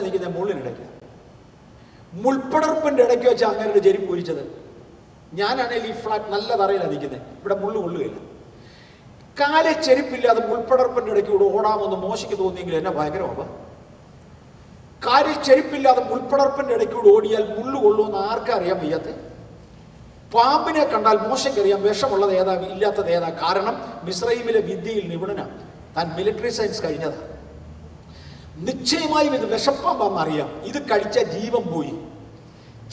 നിൽക്കുന്ന മുള്ളിനിടയ്ക്ക്, മുൾപ്പടർപ്പിന്റെ ഇടയ്ക്ക് വെച്ച് അങ്ങനെ ചെരുപ്പ് കുരിച്ചത്. ഞാനാണെങ്കിൽ ഈ ഫ്ലാറ്റ് നല്ല തറയിലാണ് നിൽക്കുന്നത്, ഇവിടെ മുള്ളു കൊള്ളുകയില്ല. കാലെ ചെരുപ്പില്ലാതെ മുൾപ്പടർപ്പിന്റെ ഇടയ്ക്ക് കൂടെ ഓടാമെന്ന് മോശയ്ക്ക് തോന്നിയെങ്കിൽ എന്നെ ഭയങ്കരമാവാ. കാലിൽ ചെരുപ്പില്ലാതെ മുൾപ്പടർപ്പിന്റെ ഇടയ്ക്കൂടെ ഓടിയാൽ മുള്ളു കൊള്ളുമെന്ന് ആർക്കും അറിയാൻ വയ്യാത്ത. പാമ്പിനെ കണ്ടാൽ മോശയ്ക്കറിയാം വിഷമുള്ളത് ഏതാ ഇല്ലാത്തത് ഏതാ. കാരണം മിസ്രൈമിലെ വിദ്യയിൽ നിപുണനാണ്, താൻ മിലിറ്ററി സയൻസ് കഴിഞ്ഞതാണ്. നിശ്ചയമായും ഇത് വിഷപ്പാമ്പാന്നറിയാം, ഇത് കഴിച്ച ജീവൻ പോയി.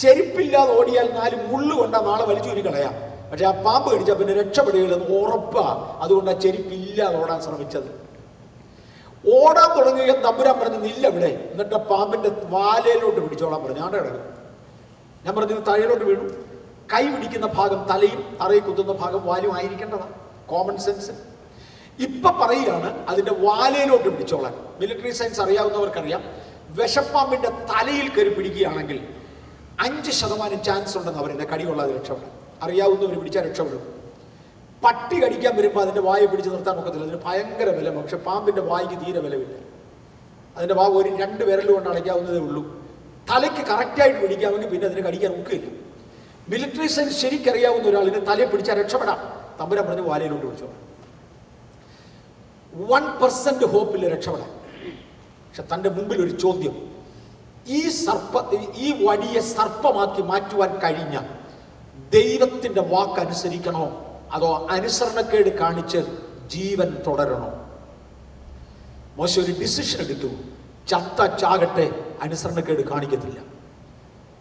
ചെരുപ്പില്ലാതെ ഓടിയാൽ 4 മുള്ളു കൊണ്ടാ നാളെ വലിച്ചൂരി കളയാം. പക്ഷെ ആ പാമ്പ് കടിച്ചാൽ പിന്നെ രക്ഷപ്പെടുകയില്ലെന്ന് ഉറപ്പാ. അതുകൊണ്ട് ആ ചെരുപ്പില്ലാതെ ഓടാൻ ശ്രമിച്ചത്. ഓടാൻ തുടങ്ങിയ തമ്പുരാൻ പറഞ്ഞു നില്ല ഇവിടെ. എന്നിട്ട് പാമ്പിന്റെ വാലയിലോട്ട് പിടിച്ചോളാൻ പറഞ്ഞു. ഞാൻ കിടക്കും. ഞാൻ പറഞ്ഞു തലയിലോട്ട് വീണു. കൈ പിടിക്കുന്ന ഭാഗം തലയും തറയിൽ കുത്തുന്ന ഭാഗം വാലും ആയിരിക്കേണ്ടതാണ്, കോമൺ സെൻസ്. ഇപ്പൊ പറയുകയാണ് അതിന്റെ വാലയിലോട്ട് പിടിച്ചോളാൻ. മിലിറ്ററി സയൻസ് അറിയാവുന്നവർക്കറിയാം, വിഷപ്പാമ്പിന്റെ തലയിൽ കയറി പിടിക്കുകയാണെങ്കിൽ 5% ചാൻസ് ഉണ്ടെന്ന് അവരെന്നെ കടി കൊള്ളാതെ രക്ഷപ്പെടും. അറിയാവുന്നവർ പിടിച്ചാൽ രക്ഷപ്പെടും. പട്ടി കടിക്കാൻ വരുമ്പോൾ അതിന്റെ വായ പിടിച്ച് നിർത്താൻ ഒക്കത്തില്ല, അതിന് ഭയങ്കര വില. പക്ഷെ പാമ്പിന്റെ വായിക്ക് തീരെ വിലവില്ല. അതിന്റെ വാ 1-2 വിരൽ കൊണ്ട് അടയ്ക്കാവുന്നതേ ഉള്ളൂ. തലയ്ക്ക് കറക്റ്റായിട്ട് പിടിക്കാമെങ്കിൽ പിന്നെ അതിന് കടിക്കാൻ ഒക്കില്ല. മിലിറ്ററി സയൻസ് ശരിക്കറിയാവുന്ന ഒരാളിന് തലയെ പിടിച്ചാൽ രക്ഷപ്പെടാം. തമ്പുരാൻ പറഞ്ഞ് വാലയിലോട്ട് പിടിച്ചോ. 1% ഹോപ്പില്ല രക്ഷപ്പെടാൻ. പക്ഷെ തൻ്റെ മുമ്പിൽ ഒരു ചോദ്യം, ഈ വടിയെ സർപ്പമാക്കി മാറ്റുവാൻ കഴിഞ്ഞ ദൈവത്തിന്റെ വാക്കനുസരിക്കണോ അതോ അനുസരണക്കേട് കാണിച്ച് ജീവൻ തുടരണോ? മോശ ഒരു ഡിസിഷൻ എടുത്തു. ചാകട്ടെ, അനുസരണക്കേട് കാണിക്കത്തില്ല.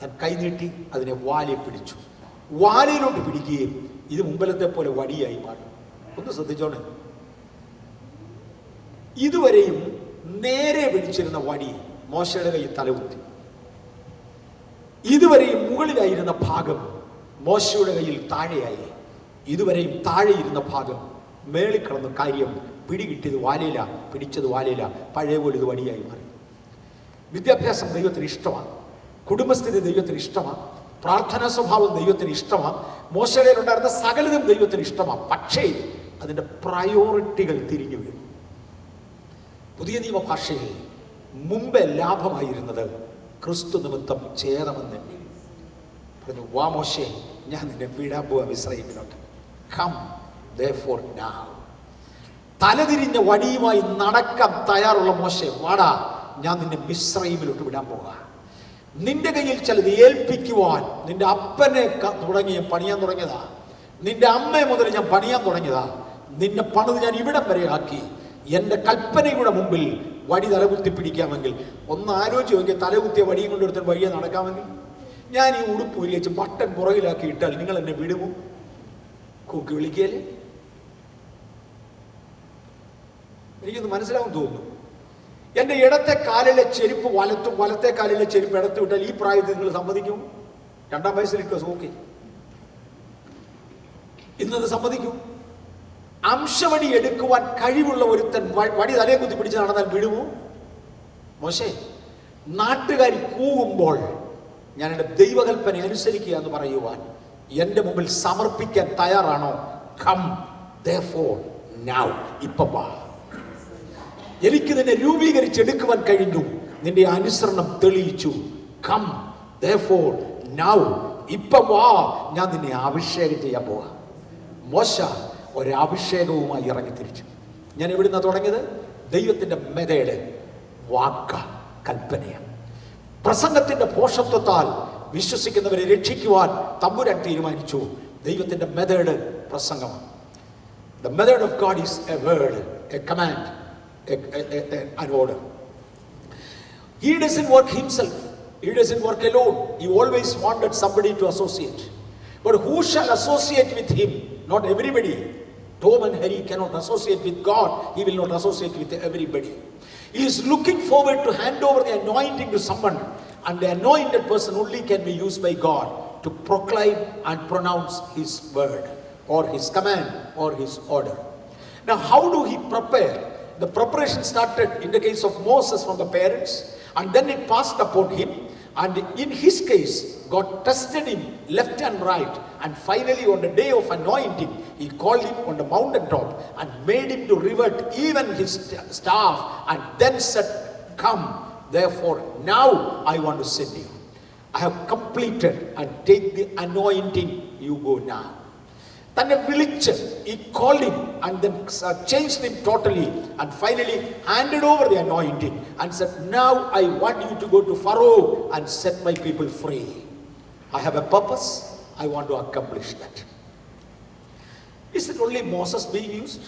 താൻ കൈനീട്ടി അതിനെ വാലയിൽ പിടിച്ചു. വാലയിലോട്ട് പിടിക്കുകയും ഇത് മുമ്പിലത്തെ പോലെ വടിയായി മാറി. ഒന്ന് ശ്രദ്ധിച്ചോണേ, ഇതുവരെയും നേരെ പിടിച്ചിരുന്ന വടി മോശയുടെ കയ്യിൽ തലകുത്തി. ഇതുവരെയും മുകളിലായിരുന്ന ഭാഗം മോശയുടെ കയ്യിൽ താഴെയായി. ഇതുവരെയും താഴെ ഇരുന്ന ഭാഗം മേളിൽ കിടന്ന കാര്യം പിടികിട്ടിയത് വാലയില, പിടിച്ചത് വാലയില. പഴയ പോലെ ഇത് വടിയായി മാറി. വിദ്യാഭ്യാസം ദൈവത്തിന് ഇഷ്ടമാണ്, കുടുംബസ്ഥിതി ദൈവത്തിന് ഇഷ്ടമാണ്, പ്രാർത്ഥനാ സ്വഭാവം ദൈവത്തിന് ഇഷ്ടമാണ്, മോശയുടെ ഉണ്ടായിരുന്ന സകലതും ദൈവത്തിന് ഇഷ്ടമാണ്. പക്ഷേ അതിൻ്റെ പ്രയോറിറ്റികൾ തിരിഞ്ഞു വീണു. പുതിയ നിയമ ഭാഷയിൽ മുമ്പേ ലാഭമായിരുന്നത് ക്രിസ്തു നിമിത്തം ഛേദമെന്ന് എണ്ണി. പറഞ്ഞു, വാ മോശേ, ഞാൻ നിന്നെ വിടാൻ പോവാ മിസ്രയീമിലോട്ട്. Come therefore now. തലതിരിഞ്ഞ വടിയുമായി നടക്കാൻ തയ്യാറുള്ള മോശേ, വാടാ, ഞാൻ നിന്നെ മിസ്രയീമിലോട്ട് വിടാൻ പോവാ. നിന്റെ കയ്യിൽ ചിലത് ഏൽപ്പിക്കുവാൻ നിന്റെ അപ്പനെ പണിയാൻ തുടങ്ങിയതാ. നിന്റെ അമ്മയെ മുതൽ ഞാൻ പണിയാൻ തുടങ്ങിയതാ. നിന്നെ പണിത് ഞാൻ ഇവിടം വരെ ആക്കി. എൻ്റെ കൽപ്പനയുടെ മുമ്പിൽ വടി തലകുത്തി പിടിക്കാമെങ്കിൽ ഒന്ന് ആലോചിച്ച് നോക്കിയാൽ, തലകുത്തിയ വടിയും കൊണ്ടെടുത്ത വഴിയെ നടക്കാമെങ്കിൽ. ഞാൻ ഈ ഉടുപ്പ് ഉരിച്ച് ബട്ടൺ പുറകിലാക്കി ഇട്ടാൽ നിങ്ങൾ എന്നെ വിടുമോ? കൂക്കി വിളിക്കല്ലേ? എനിക്കൊന്ന് മനസ്സിലാവും തോന്നുന്നു. എൻ്റെ ഇടത്തെ കാലിലെ ചെരുപ്പ് വലത്തും വലത്തെ കാലിലെ ചെരുപ്പ് ഇടത്ത് വിട്ടാൽ ഈ പ്രായത്തിൽ നിങ്ങൾ സമ്മതിക്കും? 2-ാം വയസ്സിലിട്ടോ സോക്കി ഇന്നത് സമ്മതിക്കും? അംശവടി എടുക്കുവാൻ കഴിവുള്ള ഒരുത്തൻ വടി തലയെ കുത്തി പിടിച്ച് നടന്നാൽ വിടുമോ? മോശേ, നാട്ടുകാരി കൂവുമ്പോൾ ഞാൻ എൻ്റെ ദൈവകൽപ്പന അനുസരിക്കുക എന്ന് പറയുവാൻ എൻ്റെ മുമ്പിൽ സമർപ്പിക്കാൻ തയ്യാറാണോ? Come therefore now. ഇപ്പം വാ, എനിക്ക് നിന്നെ രൂപീകരിച്ചെടുക്കുവാൻ കഴിഞ്ഞു. നിന്റെ അനുസരണം തെളിയിച്ചു. Come therefore now. ഇപ്പം വാ, ഞാൻ നിന്നെ അഭിഷേകം ചെയ്യാൻ പോവാ. മോശ ഒരഭിഷേകവുമായി ഇറങ്ങി തിരിച്ചു. ഞാൻ എവിടുന്നാ തുടങ്ങിയത്? ദൈവത്തിന്റെ മെതേഡ് വാക്ക, കൽപ്പനയാണ്. പ്രസംഗത്തിന്റെ പോഷത്വത്താൽ വിശ്വസിക്കുന്നവരെ രക്ഷിക്കുവാൻ തമ്പുരാൻ തീരുമാനിച്ചു. ദൈവത്തിന്റെ മെതേഡ് പ്രസംഗമാണ്. The method of God is a word, a command, an order. He doesn't work himself. He doesn't work alone. He always wanted somebody to associate. But who shall associate with him? Not everybody. Tom and Harry cannot associate with God. He will not associate with everybody. He is looking forward to hand over the anointing to someone, and the anointed person only can be used by God to proclaim and pronounce his word or his command or his order. Now, how do he prepare? The preparation started in the case of Moses from the parents, and then it passed upon him, and in his case God tested him left and right, and finally on the day of anointing he called him on the mountain top and made him to revert even his staff, and then said, come Therefore, now I want to send you. I have completed and take the anointing. You go now. തന്നെ വിളിച്ച്, he called him and then changed him totally and finally handed over the anointing and said, now I want you to go to Pharaoh and set my people free. I have a purpose. I want to accomplish that. Is it only Moses being used?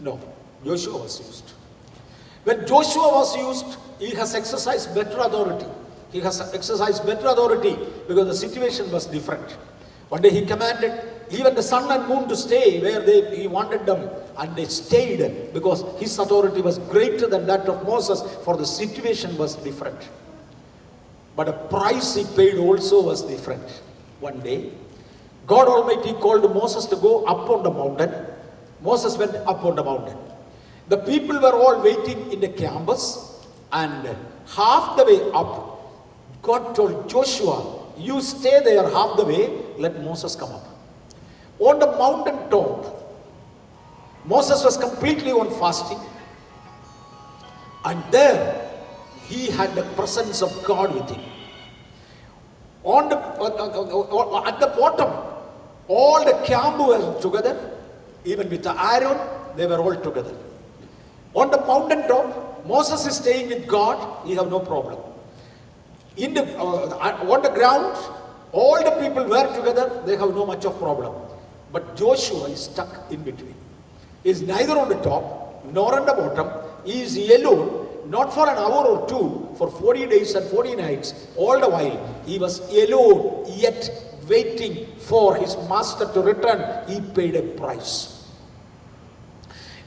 No. Joshua was used. When Joshua was used, he has exercised better authority. He has exercised better authority because the situation was different. One day he commanded even the sun and moon to stay where he wanted them, and they stayed because his authority was greater than that of Moses, for the situation was different. But the price he paid also was different. One day, God Almighty called Moses to go up on the mountain. Moses went up on the mountain. The people were all waiting in the campus, and half the way up, God told Joshua, you stay there half the way, let Moses come up. On the mountain top, Moses was completely on fasting, and there he had the presence of God with him. On the at the bottom, all the camp were together, even with Aaron, they were all together. On the mountain top, Moses is staying with God, he have no problem. In the on the ground, all the people were together, they have no much of problem. But Joshua is stuck in between. He is neither on the top nor on the bottom. He is alone, not for an hour or two, for 40 days and 40 nights. All the while, he was alone, yet waiting for his master to return. He paid a price.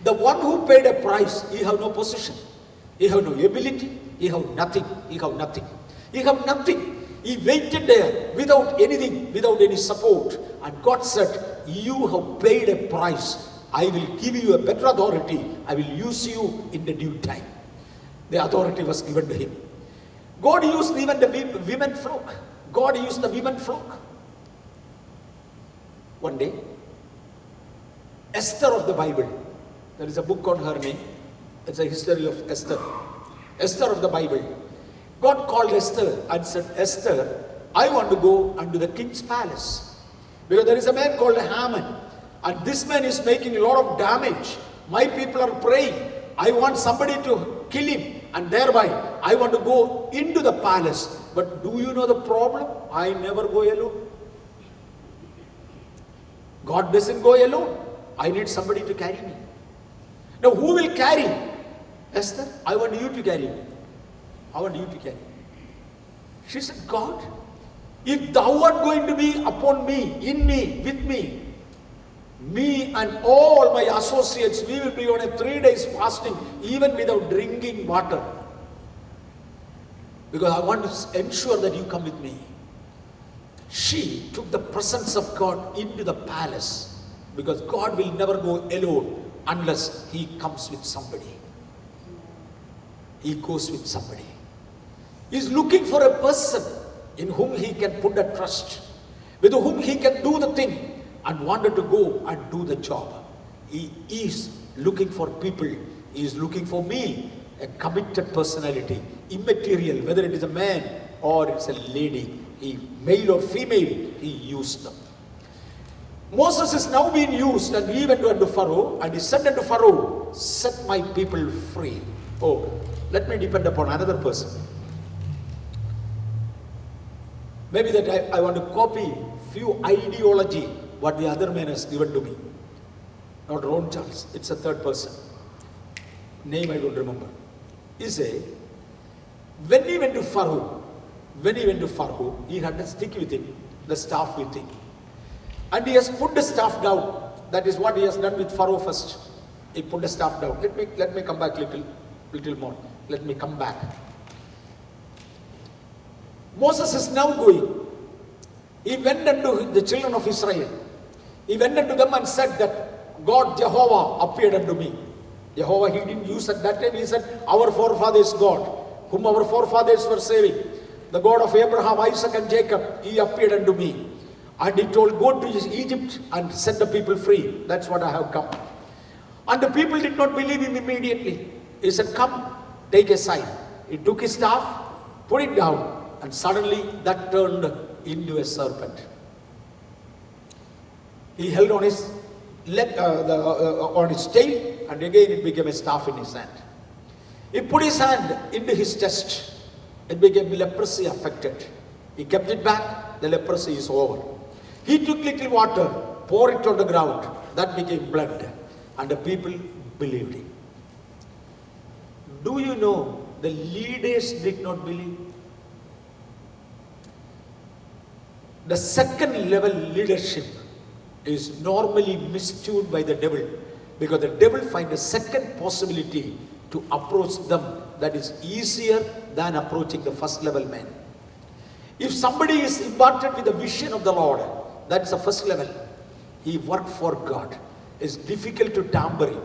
The one who paid a price, he have no position. He have no ability. He have nothing. He have nothing. He have nothing. He waited there without anything, without any support. And God said, you have paid a price. I will give you a better authority. I will use you in the due time. The authority was given to him. God used even the women flock. God used the women flock. One day, Esther of the Bible. There is a book on her name. It's a history of Esther. Esther of the Bible. God called Esther and said, Esther, I want to go unto the king's palace. Because there is a man called Haman, and this man is making a lot of damage. My people are praying. I want somebody to kill him, and thereby I want to go into the palace. But do you know the problem? I never go alone. God doesn't go alone. I need somebody to carry me. Now who will carry? Esther, I want you to carry me. I want you to carry me. She said, God, if thou art going to be upon me, in me, with me, me and all my associates, we will be on a 3 days fasting, even without drinking water. Because I want to ensure that you come with me. She took the presence of God into the palace, because God will never go alone unless he comes with somebody. He goes with somebody. He is looking for a person in whom he can put a trust, with whom he can do the thing and wanted to go and do the job. He is looking for people. He is looking for me, a committed personality, immaterial, whether it is a man or it's a lady, male or female, he used them. Moses is now being used, and he went unto Pharaoh, and he said unto Pharaoh, set my people free. Oh, let me depend upon another person. Maybe that I want to copy few ideology what the other man has given to me. Not Ron Charles, it's a third person. Name I don't remember. He said, when he went to Pharaoh, he had a stick with him, the staff with him. And he has put the staff down. That is what he has done with Pharaoh first. He put the staff down. Let me come back little more. Let me come back. Moses is now going. He went unto the children of Israel. He went unto them and said that God, Jehovah, appeared unto me. Jehovah, he didn't use at that time. He said, our forefathers God, whom our forefathers were serving, the God of Abraham, Isaac, and Jacob, he appeared unto me. And he told, go to Egypt and set the people free. That's what I have come. And the people did not believe him immediately. He said, come, take a sign. He took his staff, put it down, and suddenly that turned into a serpent. He held on his leg, on his tail, and again it became a staff in his hand. He put his hand into his chest. It became leprosy affected. He kept it back. The leprosy is over. He took little water, poured it on the ground. That became blood. And the people believed him. Do you know the leaders did not believe? The second level leadership is normally misused by the devil, because the devil finds a second possibility to approach them that is easier than approaching the first level man. If somebody is imparted with the vision of the Lord, that's the first level. He worked for God. It's difficult to tamper him.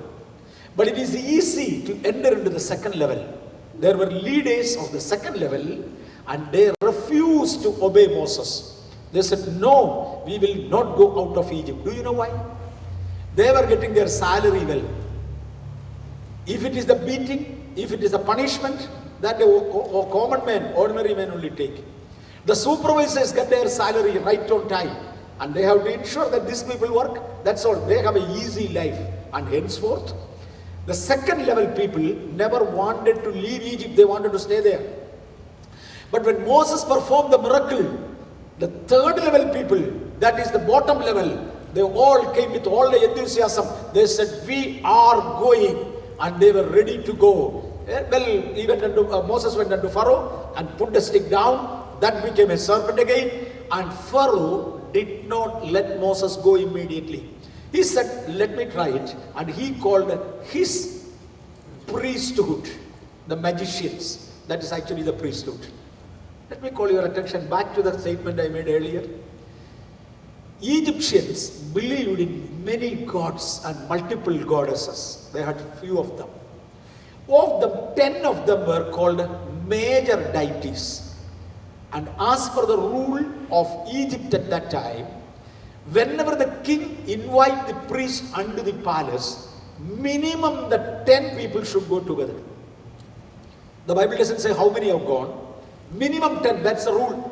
But it is easy to enter into the second level. There were leaders of the second level, and they refused to obey Moses. They said, no, we will not go out of Egypt. Do you know why? They were getting their salary well. If it is the beating, if it is the punishment, that the common man, ordinary man only take. The supervisors get their salary right on time, and they have to ensure that these people work. That's all. They have an easy life. And henceforth, the second level people never wanted to leave Egypt. They wanted to stay there. But when Moses performed the miracle, the third level people, that is the bottom level, they all came with all the enthusiasm. They said, we are going. And they were ready to go. Well, even Moses went unto Pharaoh and put the stick down. That became a serpent again. And Pharaoh did not let Moses go immediately. He said, let me try it. And he called his priesthood, the magicians. That is actually the priesthood. Let me call your attention back to the statement I made earlier. Egyptians believed in many gods and multiple goddesses. They had few of them. Of them, 10 of them were called major deities. And as per the rule of Egypt at that time, whenever the king invite the priest unto the palace, minimum the 10 people should go together. The Bible doesn't say how many have gone. Minimum 10, that's the rule.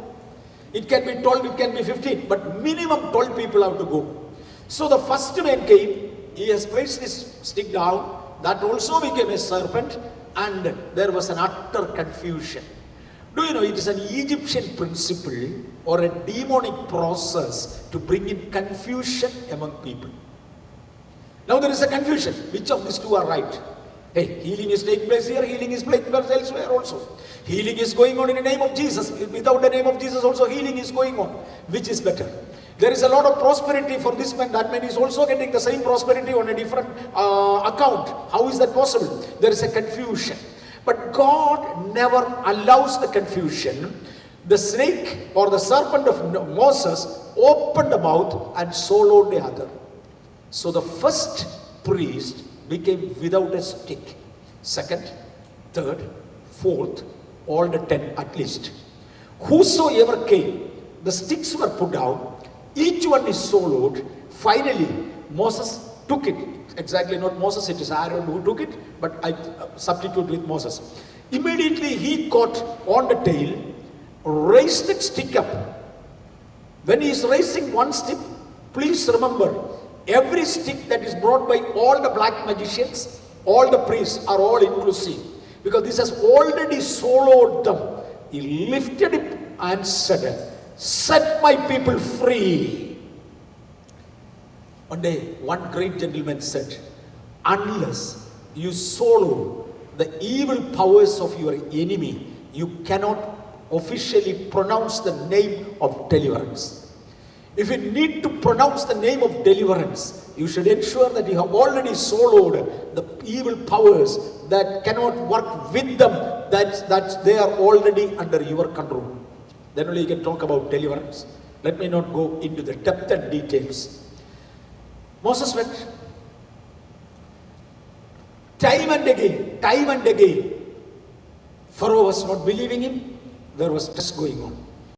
It can be 12, it can be 15, but minimum 12 people have to go. So the first man came, he has placed his stick down, that also became a serpent, and there was an utter confusion. Do you know it is an Egyptian principle or a demonic process to bring in confusion among people? Now there is a confusion. Which of these two are right? Hey, healing is taking place here, healing is taking place elsewhere also. Healing is going on in the name of Jesus. Without the name of Jesus also healing is going on. Which is better? There is a lot of prosperity for this man. That man is also getting the same prosperity on a different account. How is that possible? There is a confusion. But God never allows the confusion. The snake or the serpent of Moses opened the mouth and swallowed the other. So the first priest became without a stick. Second, third, fourth, all the 10 at least. Whosoever came, the sticks were put down, each one is swallowed. Finally, Moses took it. Exactly not Moses, it is Aaron who took it, but I substitute with Moses. Immediately he caught on the tail, raised that stick up. When he is raising one stick, please remember, every stick that is brought by all the black magicians, all the priests are all inclusive. Because this has already swallowed them. He lifted it and said, set my people free. One day, one great gentleman said, unless you swallow the evil powers of your enemy, you cannot officially pronounce the name of deliverance. If you need to pronounce the name of deliverance, you should ensure that you have already swallowed the evil powers that cannot work with them, that they are already under your control. Then only you can talk about deliverance. Let me not go into the depth and details. Moses went time and again. Pharaoh was not believing him. There was test going on.